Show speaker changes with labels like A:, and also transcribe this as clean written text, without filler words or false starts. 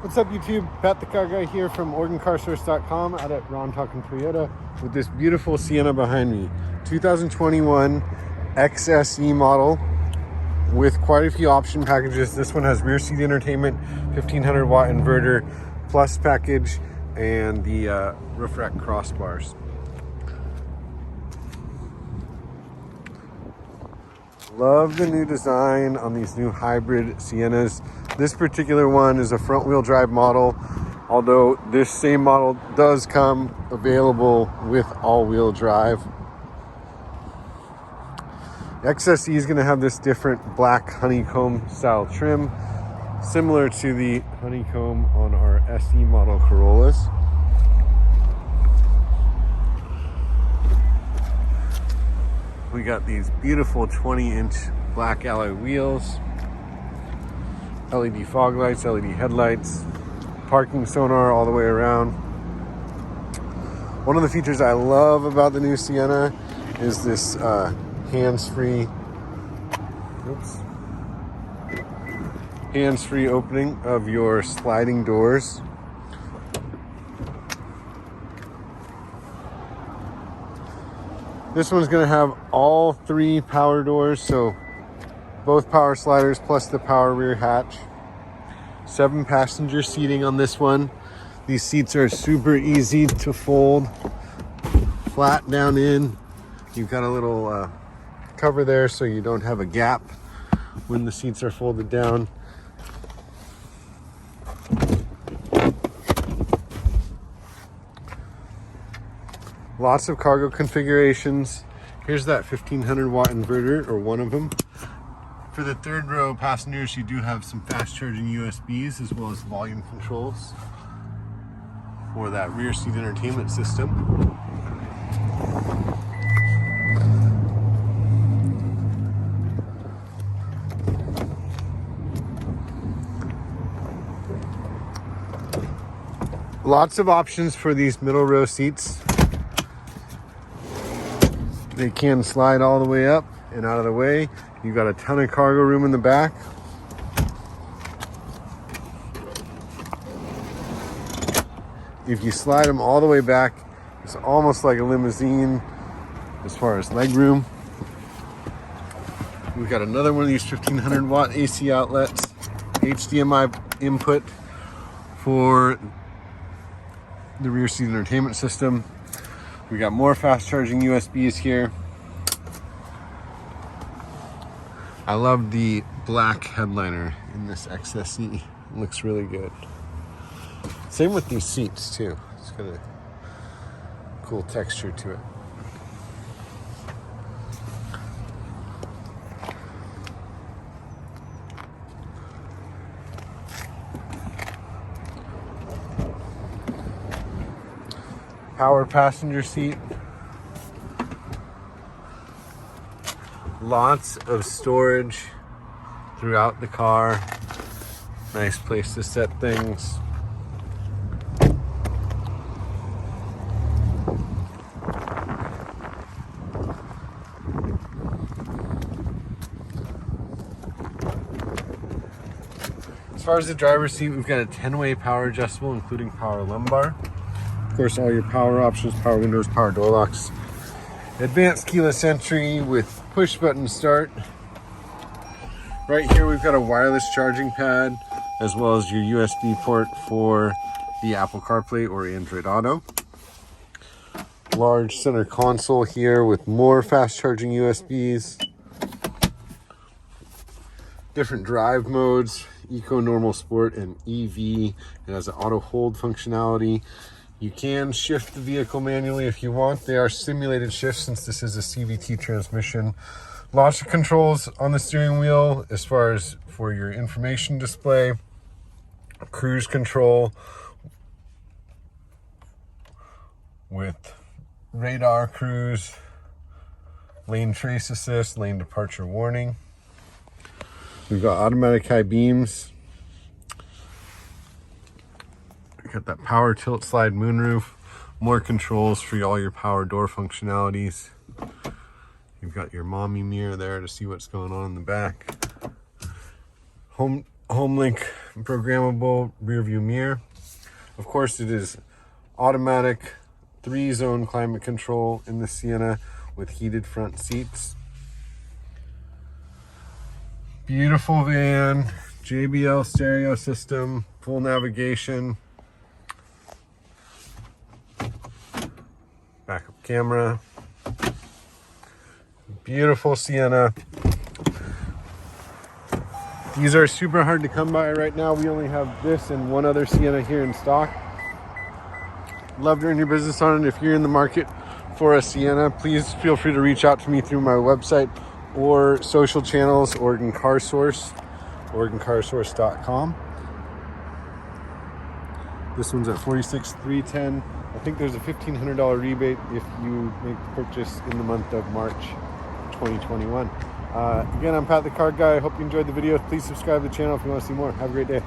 A: What's up YouTube? Pat the Car Guy here from OregonCarSource.com out at Ron Talking Toyota with this beautiful Sienna behind me. 2021 XSE model with quite a few option packages. This one has rear seat entertainment, 1500 watt inverter, plus package, and the roof rack crossbars. Love the new design on these new hybrid Siennas. This particular one is a front wheel drive model, although this same model does come available with all wheel drive. XSE is going to have this different black honeycomb style trim, similar to the honeycomb on our SE model Corollas. We got these beautiful 20-inch black alloy wheels, LED fog lights, LED headlights, parking sonar all the way around. One of the features I love about the new Sienna is this hands-free opening of your sliding doors. This one's going to have all three power doors, so both power sliders plus the power rear hatch. 7 passenger seating on this one. These seats are super easy to fold, flat down in. You've got a little cover there so you don't have a gap when the seats are folded down. Lots of cargo configurations. Here's that 1500 watt inverter, or one of them. For the third row passengers, you do have some fast charging USBs as well as volume controls for that rear seat entertainment system. Lots of options for these middle row seats. They can slide all the way up and out of the way. You've got a ton of cargo room in the back. If you slide them all the way back, it's almost like a limousine as far as leg room. We've got another one of these 1500 watt AC outlets, HDMI input for the rear seat entertainment system. We got more fast charging USBs here. I love the black headliner in this XSE. It looks really good. Same with these seats too. It's got a cool texture to it. Power passenger seat. Lots of storage throughout the car. Nice place to set things. As far as the driver's seat, we've got a 10-way power adjustable, including power lumbar. Of course, all your power options, power windows, power door locks. Advanced keyless entry with push button start. Right here we've got a wireless charging pad as well as your USB port for the Apple CarPlay or Android Auto. Large center console here with more fast charging USBs. Different drive modes, Eco, Normal, Sport, and EV. It has an auto hold functionality. You can shift the vehicle manually if you want. They are simulated shifts since this is a CVT transmission. Lots of controls on the steering wheel as far as for your information display, cruise control with radar cruise, lane trace assist, lane departure warning. We've got automatic high beams. Got that power tilt slide moonroof, more controls for all your power door functionalities. You've got your mommy mirror there to see what's going on in the back. Home link programmable rear view mirror. Of course, it is automatic 3-zone climate control in the Sienna with heated front seats. Beautiful van, JBL stereo system, full navigation, backup camera. Beautiful Sienna. These are super hard to come by right now. We only have this and one other Sienna here in stock. Love to run your business on it. If you're in the market for a Sienna, please feel free to reach out to me through my website or social channels, Oregon Car Source, OregonCarSource.com. This one's at $46,310. I think there's a $1,500 rebate if you make the purchase in the month of March 2021. Again, I'm Pat the Car Guy. I hope you enjoyed the video. Please subscribe to the channel if you want to see more. Have a great day.